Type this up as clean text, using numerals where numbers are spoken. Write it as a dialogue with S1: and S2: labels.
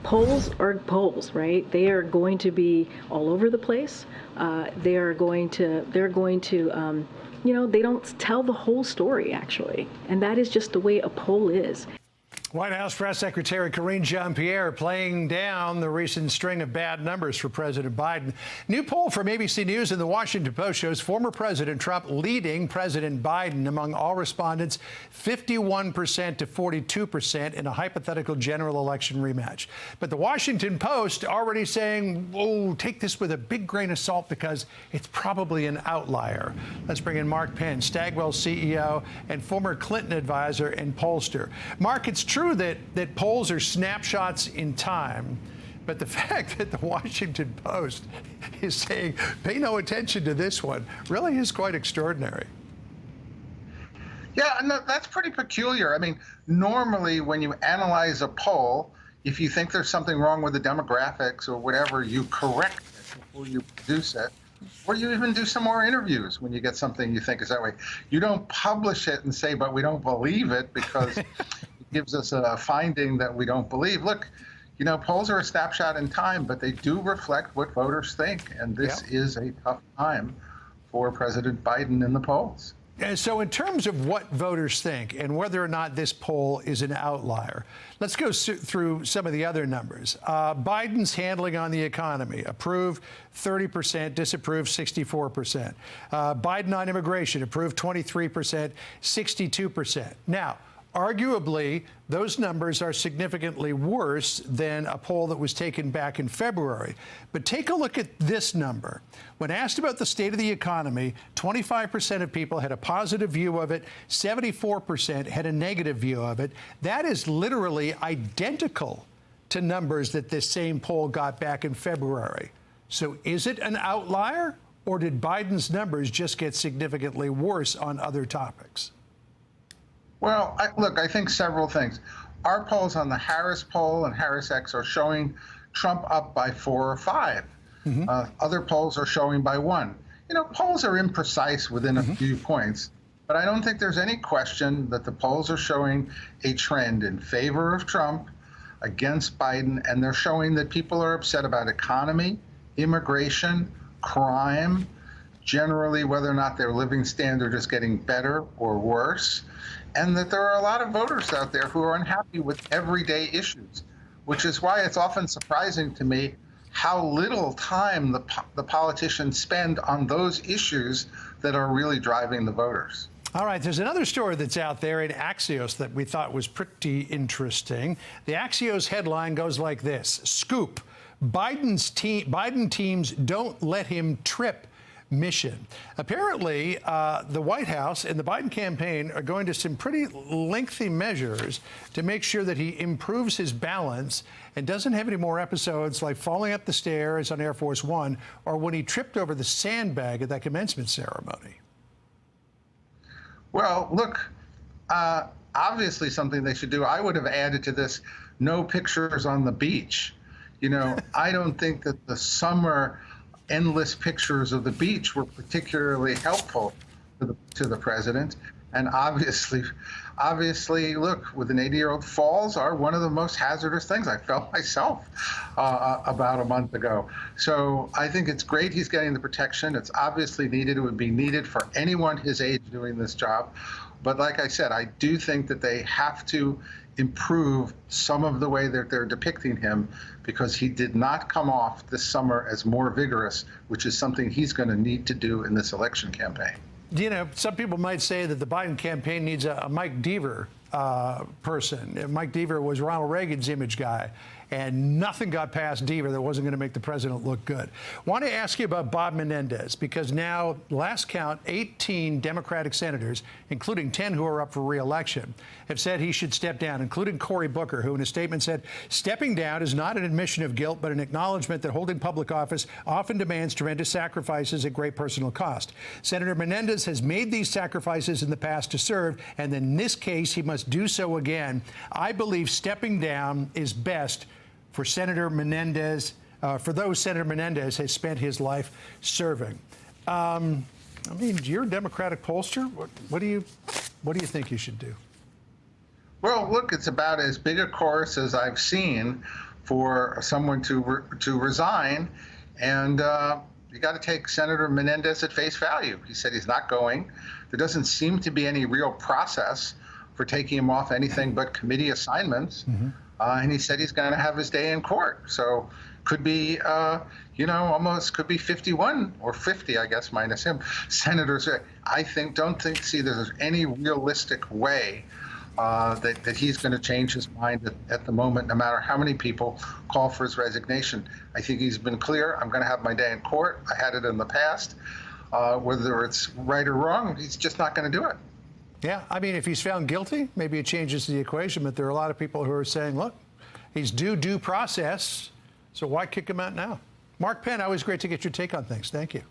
S1: polls are polls, right? They are going to be all over the place. They don't tell the whole story, actually. And that is just the way a poll is.
S2: White House Press Secretary Karine Jean-Pierre playing down the recent string of bad numbers for President Biden. New poll from ABC News and the Washington Post shows former President Trump leading President Biden among all respondents 51% to 42% in a hypothetical general election rematch. But the Washington Post already saying, whoa, take this with a big grain of salt because it's probably an outlier. Let's bring in Mark Penn, Stagwell CEO and former Clinton advisor and pollster. Mark, it's true that polls are snapshots in time, but the fact that the Washington Post is saying, pay no attention to this one, really is quite extraordinary.
S3: Yeah, no, that's pretty peculiar. I mean, normally when you analyze a poll, if you think there's something wrong with the demographics or whatever, you correct it before you produce it. Or you even do some more interviews when you get something you think is that way. You don't publish it and say, but we don't believe it because it gives us a finding that we don't believe. Look, you know, polls are a snapshot in time, but they do reflect what voters think. And this is a tough time for President Biden in the polls.
S2: And so in terms of what voters think and whether or not this poll is an outlier, let's go through some of the other numbers. Biden's handling on the economy, approve 30%, disapprove 64%. Biden on immigration, approve 23%, 62%. Now, arguably, those numbers are significantly worse than a poll that was taken back in February. But take a look at this number. When asked about the state of the economy, 25% of people had a positive view of it, 74% had a negative view of it. That is literally identical to numbers that this same poll got back in February. So is it an outlier, or did Biden's numbers just get significantly worse on other topics?
S3: Well, look, I think several things. Our polls on the Harris poll and HarrisX are showing Trump up by 4 or 5. Other polls are showing by 1. You know, polls are imprecise within a few points, but I don't think there's any question that the polls are showing a trend in favor of Trump against Biden, and they're showing that people are upset about economy, immigration, crime, generally whether or not their living standard is getting better or worse, and that there are a lot of voters out there who are unhappy with everyday issues, which is why it's often surprising to me how little time the politicians spend on those issues that are really driving the voters.
S2: All right, there's another story that's out there in Axios that we thought was pretty interesting. The Axios headline goes like this: Scoop, Biden teams don't let him trip mission. Apparently, the White House and the Biden campaign are going to some pretty lengthy measures to make sure that he improves his balance and doesn't have any more episodes like falling up the stairs on Air Force One or when he tripped over the sandbag at that commencement ceremony.
S3: Well, look, obviously something they should do. I would have added to this, no pictures on the beach. You know, I don't think that the summer endless pictures of the beach were particularly helpful to the president. And obviously, look, with an 80-year-old, falls are one of the most hazardous things. I felt myself about a month ago. So I think it's great he's getting the protection. It's obviously needed. It would be needed for anyone his age doing this job. But like I said, I do think that they have to improve some of the way that they're depicting him, because he did not come off this summer as more vigorous, which is something he's going to need to do in this election campaign.
S2: You know, some people might say that the Biden campaign needs a Mike Deaver person. Mike Deaver was Ronald Reagan's image guy, and nothing got past Deaver that wasn't going to make the president look good. Want to ask you about Bob Menendez, because now, last count, 18 Democratic senators, including 10 who are up for re-election, have said he should step down, including Cory Booker, who in a statement said, stepping down is not an admission of guilt, but an acknowledgement that holding public office often demands tremendous sacrifices at great personal cost. Senator Menendez has made these sacrifices in the past to serve, and in this case, he must do so again. I believe stepping down is best for Senator Menendez, for those Senator Menendez has spent his life serving. I mean, you're a Democratic pollster. What do you think you should do?
S3: Well, look, it's about as big a chorus as I've seen, for someone to resign, and you got to take Senator Menendez at face value. He said he's not going. There doesn't seem to be any real process for taking him off anything but committee assignments. And he said he's going to have his day in court. So could be, almost could be 51 or 50, I guess, minus him, senators. Don't see that there's any realistic way that he's going to change his mind at the moment, no matter how many people call for his resignation. I think he's been clear. I'm going to have my day in court. I had it in the past. Whether it's right or wrong, he's just not going to do it.
S2: Yeah, I mean, if he's found guilty, maybe it changes the equation. But there are a lot of people who are saying, look, he's due process, so why kick him out now? Mark Penn, always great to get your take on things. Thank you.